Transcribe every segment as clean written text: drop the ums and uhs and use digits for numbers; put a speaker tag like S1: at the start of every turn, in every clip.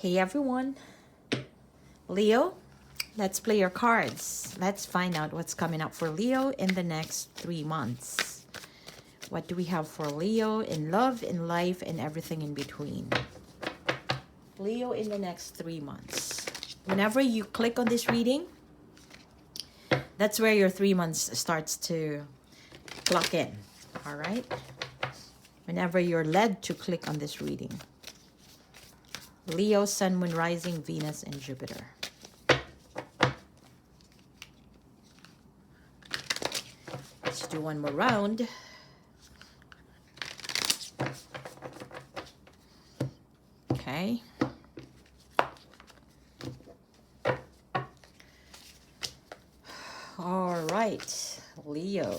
S1: Hey everyone, Leo, let's play your cards. Let's find out what's coming up for Leo in the next 3 months. What do we have for Leo in love, in life, and everything in between? Leo in the next 3 months. Whenever you click on this reading, that's where your 3 months starts to clock in, all right? Whenever you're led to click on this reading. Leo, Sun, Moon, Rising, Venus, and Jupiter. Let's do one more round. Okay. All right, Leo.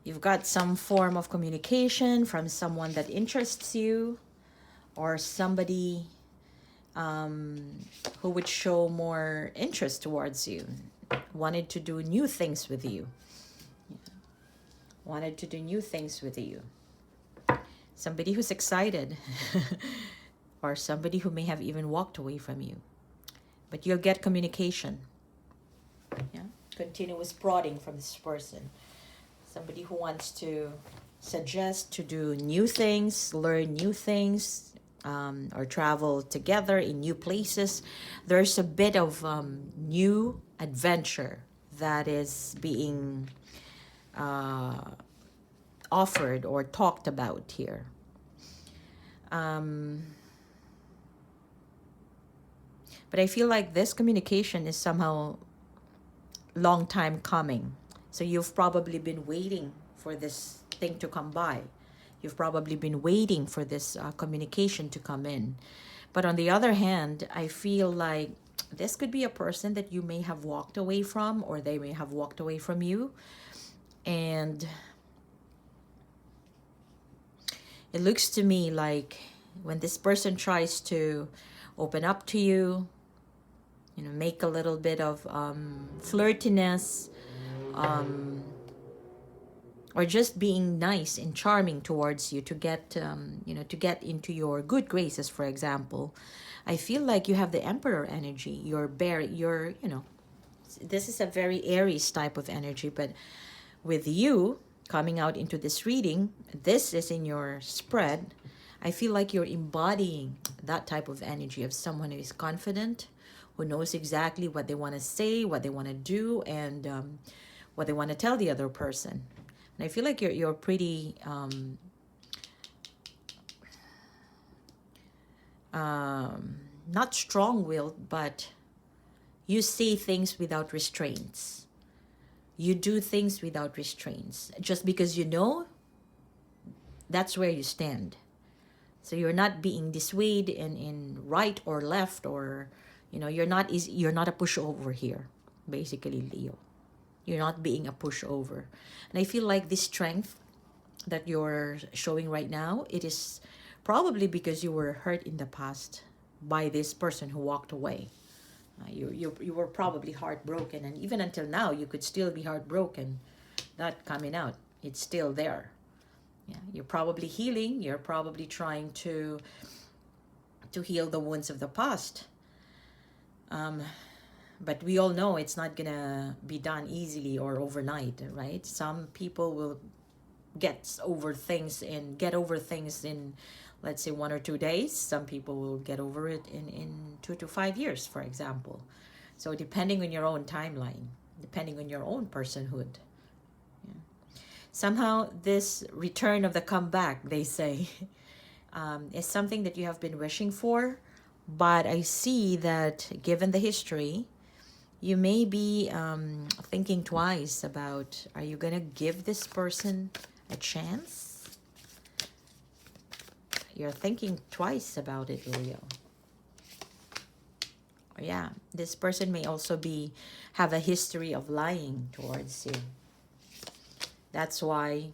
S1: You've got some form of communication from someone that interests you, or somebody who would show more interest towards you, wanted to do new things with you. Wanted to do new things with you. Somebody who's excited, or somebody who may have even walked away from you. But you'll get communication. Yeah? Continuous prodding from this person. Somebody who wants to suggest to do new things, learn new things, or travel together in new places. There's a bit of new adventure that is being offered or talked about here. But I feel like this communication is somehow long time coming. So you've probably been waiting for this thing to come by. You've probably been waiting for this communication to come in. But on the other hand, I feel like this could be a person that you may have walked away from, or they may have walked away from you. And it looks to me like when this person tries to open up to you, you know, make a little bit of flirtiness, or just being nice and charming towards you to get, to get into your good graces, for example. I feel like you have the Emperor energy. This is a very Aries type of energy, but with you coming out into this reading, this is in your spread. I feel like you're embodying that type of energy of someone who is confident, who knows exactly what they want to say, what they want to do, and what they want to tell the other person. And I feel like you're pretty not strong-willed, but you say things without restraints. You do things without restraints. Just because you know, that's where you stand. So you're not being dissuaded in right or left, or you're not a pushover here, basically, Leo. You're not being a pushover. And I feel like this strength that you're showing right now, it is probably because you were hurt in the past by this person who walked away. You were probably heartbroken, and even until now, you could still be heartbroken. Not coming out. It's still there. Yeah, you're probably healing. You're probably trying to heal the wounds of the past. But we all know it's not gonna be done easily or overnight, right? Some people will get over things in, let's say, 1 or 2 days. Some people will get over it in 2 to 5 years, for example. So depending on your own timeline, depending on your own personhood. Yeah. Somehow this return of the comeback, they say, is something that you have been wishing for. But I see that given the history, you may be thinking twice about, are you going to give this person a chance? You're thinking twice about it, Leo. Yeah, this person may also have a history of lying towards you. That's why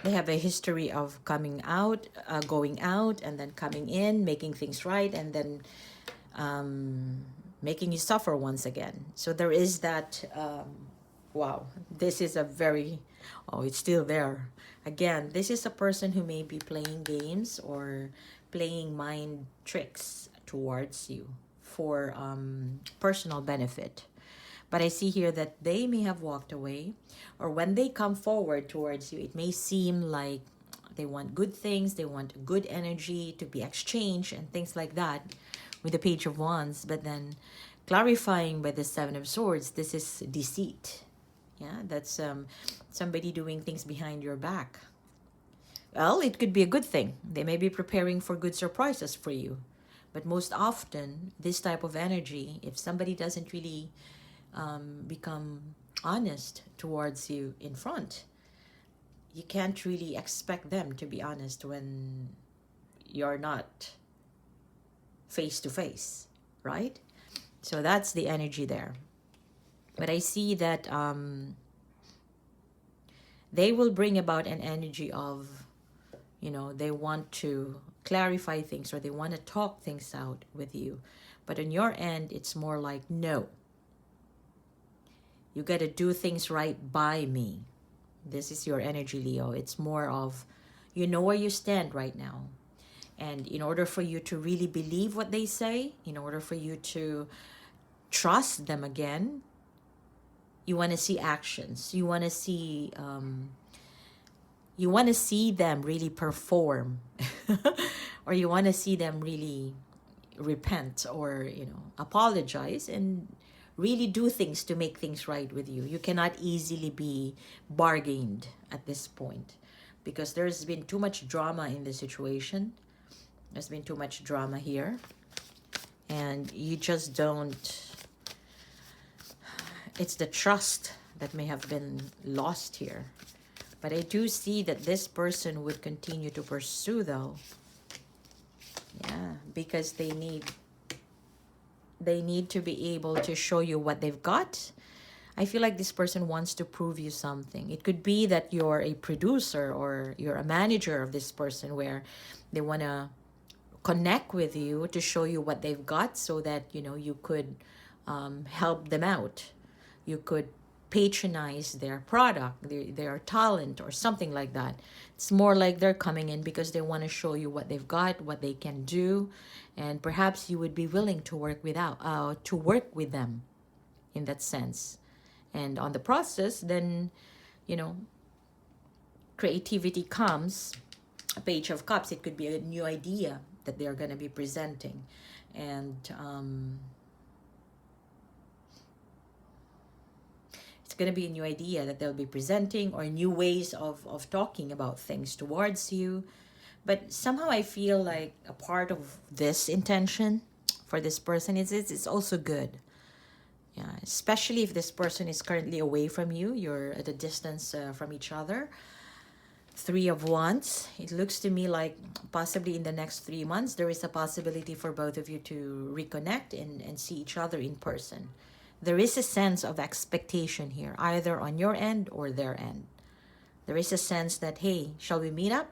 S1: they have a history of coming out, going out, and then coming in, making things right, and then making you suffer once again. So there is that Wow, this is a very, oh, it's still there. Again, this is a person who may be playing games or playing mind tricks towards you for personal benefit. But I see here that they may have walked away, or when they come forward towards you, it may seem like they want good things, they want good energy to be exchanged and things like that with the Page of Wands. But then clarifying by the Seven of Swords, this is deceit. Yeah, that's somebody doing things behind your back. Well, it could be a good thing. They may be preparing for good surprises for you. But most often, this type of energy, if somebody doesn't really become honest towards you in front, you can't really expect them to be honest when you're not face to face, right? So that's the energy there. But I see that they will bring about an energy of, you know, they want to clarify things or they want to talk things out with you. But on your end, it's more like, no, you got to do things right by me. This is your energy, Leo. It's more of, you know where you stand right now. And in order for you to really believe what they say, in order for you to trust them again, you want to see actions. You want to see them really perform, or you want to see them really repent, or, you know, apologize and really do things to make things right with you. You cannot easily be bargained at this point, because there's been too much drama in the situation. There's been too much drama here, and you just don't, it's the trust that may have been lost here. But I do see that this person would continue to pursue, though. Yeah, because they need to be able to show you what they've got. I feel like this person wants to prove you something. It could be that you're a producer or you're a manager of this person, where they want to connect with you to show you what they've got, so that, you know, you could help them out. You could patronize their product, their talent, or something like that. It's more like they're coming in because they want to show you what they've got, what they can do, and perhaps you would be willing to work with them in that sense. And on the process, then, you know, creativity comes. A Page of Cups, it could be a new idea that they're going to be presenting, and it's going to be a new idea that they'll be presenting, or new ways of talking about things towards you. But somehow I feel like a part of this intention for this person is it's also good. Yeah, especially if this person is currently away from you, you're at a distance from each other. Three of Wands, it looks to me like possibly in the next 3 months, there is a possibility for both of you to reconnect and see each other in person. There is a sense of expectation here, either on your end or their end. There is a sense that, hey, shall we meet up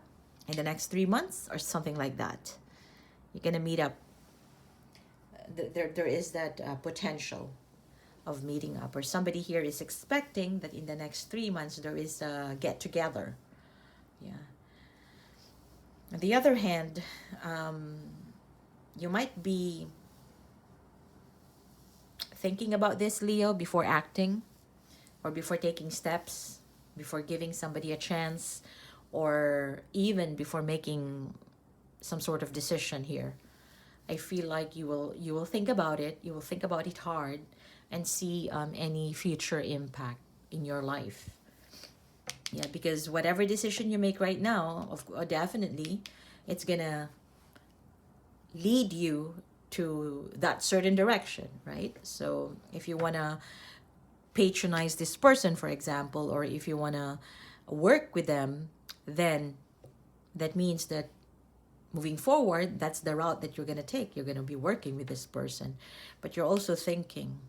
S1: in the next 3 months, or something like that? You're going to meet up. There is that potential of meeting up, or somebody here is expecting that in the next 3 months there is a get together. Yeah. On the other hand, you might be thinking about this, Leo, before acting, or before taking steps, before giving somebody a chance, or even before making some sort of decision here. I feel like you will think about it. You will think about it hard and see any future impact in your life. Yeah, because whatever decision you make right now, definitely, it's gonna lead you to that certain direction, right? So if you wanna patronize this person, for example, or if you wanna work with them, then that means that moving forward, that's the route that you're gonna take. You're gonna be working with this person, but you're also thinking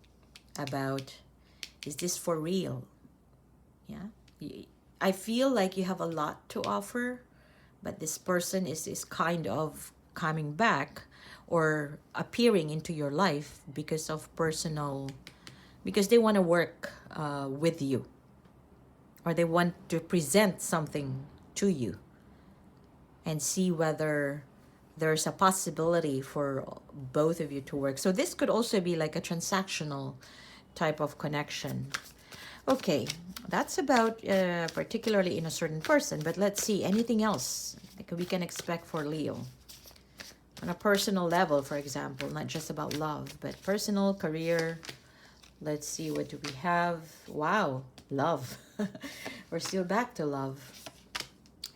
S1: about, is this for real? Yeah. I feel like you have a lot to offer, but this person is kind of coming back or appearing into your life because of personal because they want to work with you, or they want to present something to you and see whether there's a possibility for both of you to work. So this could also be like a transactional type of connection. Okay, that's about particularly in a certain person, but let's see anything else like we can expect for Leo. On a personal level, for example, not just about love, but personal, career. Let's see, what do we have? Wow, love. We're still back to love.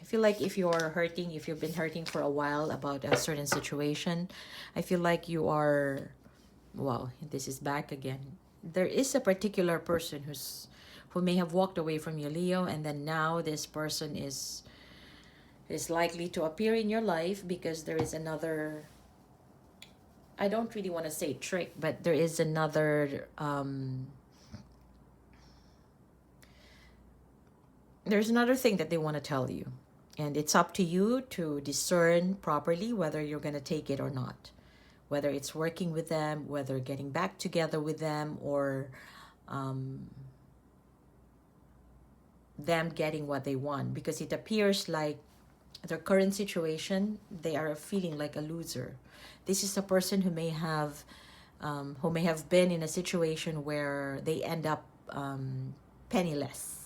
S1: I feel like if you're hurting, if you've been hurting for a while about a certain situation, I feel like you are, wow, this is back again. There is a particular person who may have walked away from you, Leo, and then now this person is likely to appear in your life because there is another, I don't really want to say trick, but there is another there's another thing that they want to tell you, and it's up to you to discern properly whether you're going to take it or not, whether it's working with them, whether getting back together with them, or them getting what they want, because it appears like their current situation, they are feeling like a loser. This is a person who may have been in a situation where they end up penniless.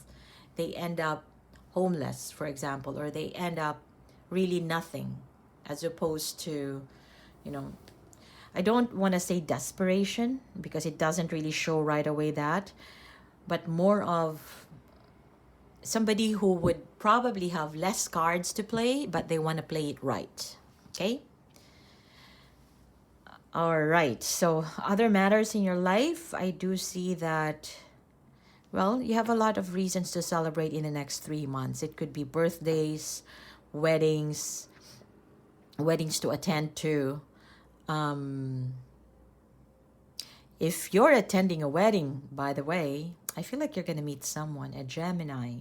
S1: They end up homeless, for example, or they end up really nothing, as opposed to, you know, I don't want to say desperation because it doesn't really show right away that, but more of somebody who would probably have less cards to play, but they want to play it right. Okay? All right. So other matters in your life, I do see that, well, you have a lot of reasons to celebrate in the next 3 months. It could be birthdays, weddings to attend to. If you're attending a wedding, by the way, I feel like you're going to meet someone, a Gemini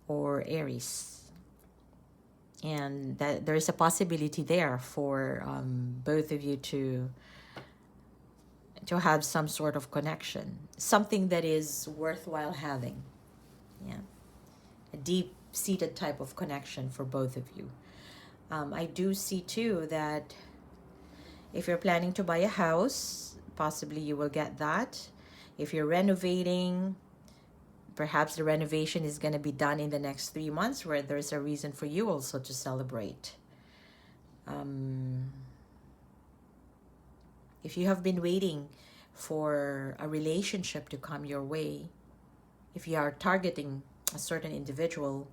S1: or Aries. And that there is a possibility there for both of you to have some sort of connection, something that is worthwhile having. Yeah, a deep-seated type of connection for both of you. I do see too that if you're planning to buy a house, possibly you will get that. If you're renovating, perhaps the renovation is going to be done in the next 3 months, where there's a reason for you also to celebrate. If you have been waiting for a relationship to come your way, if you are targeting a certain individual,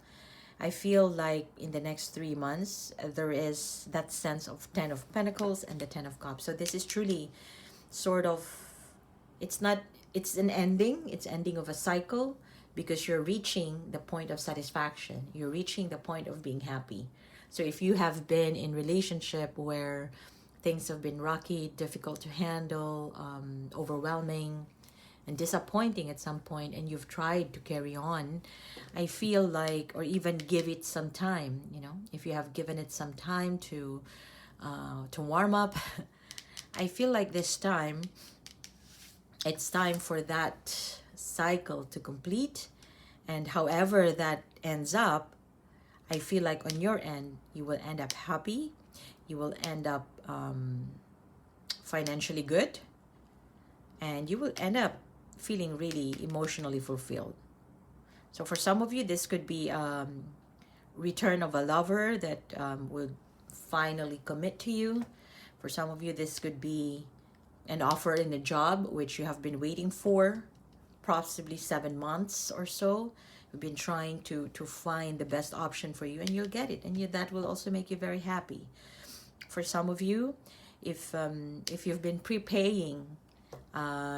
S1: I feel like in the next 3 months, there is that sense of 10 of Pentacles and the 10 of Cups. So this is truly sort of, it's an ending. It's ending of a cycle, because you're reaching the point of satisfaction. You're reaching the point of being happy. So if you have been in relationship where things have been rocky, difficult to handle, overwhelming, and disappointing at some point, and you've tried to carry on, I feel like, or even give it some time, you know, if you have given it some time to warm up, I feel like this time, it's time for that cycle to complete. And however that ends up, I feel like on your end, you will end up happy. You will end up financially good. And you will end up feeling really emotionally fulfilled. So for some of you, this could be return of a lover that will finally commit to you. For some of you, this could be an offer in a job which you have been waiting for, possibly 7 months or so. You've been trying to find the best option for you, and you'll get it, and that will also make you very happy. For some of you, if you've been prepaying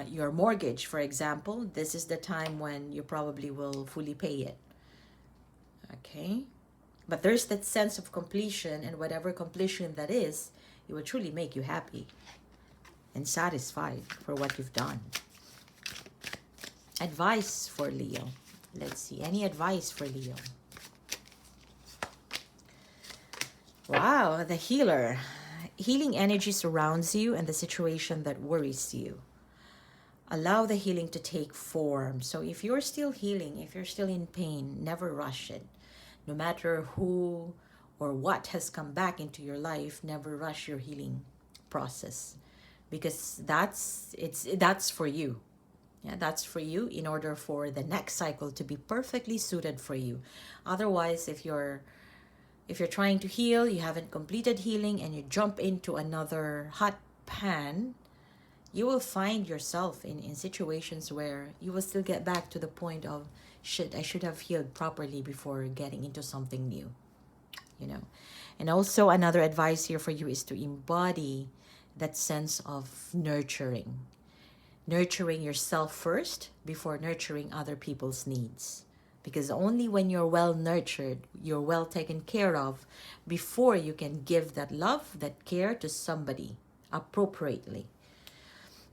S1: your mortgage, for example, this is the time when you probably will fully pay it. Okay? But there's that sense of completion, and whatever completion that is, it will truly make you happy and satisfied for what you've done. Advice for Leo. Let's see. Any advice for Leo? Wow, the healer. Healing energy surrounds you and the situation that worries you. Allow the healing to take form. So if you're still healing, if you're still in pain, never rush it. No matter who or what has come back into your life, never rush your healing process, because that's for you. Yeah, that's for you in order for the next cycle to be perfectly suited for you. Otherwise, if you're trying to heal, you haven't completed healing, and you jump into another hot pan, you will find yourself in situations where you will still get back to the point of, shit, I should have healed properly before getting into something new, you know. And also another advice here for you is to embody that sense of nurturing. Nurturing yourself first before nurturing other people's needs. Because only when you're well nurtured, you're well taken care of, before you can give that love, that care to somebody appropriately.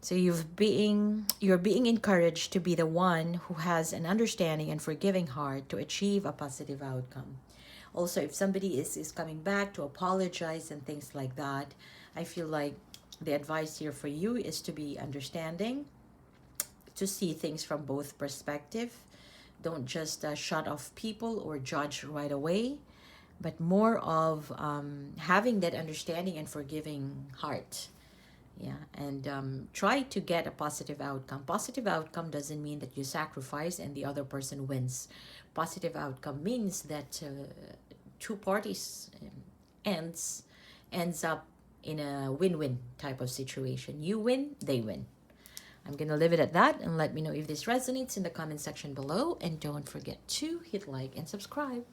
S1: So you're being encouraged to be the one who has an understanding and forgiving heart to achieve a positive outcome. Also, if somebody is coming back to apologize and things like that, I feel like the advice here for you is to be understanding, to see things from both perspectives. Don't just shut off people or judge right away, but more of having that understanding and forgiving heart. Yeah, and try to get a positive outcome. Positive outcome doesn't mean that you sacrifice and the other person wins. Positive outcome means that two parties ends up in a win-win type of situation. You win, they win. I'm going to leave it at that, and let me know if this resonates in the comment section below. And don't forget to hit like and subscribe.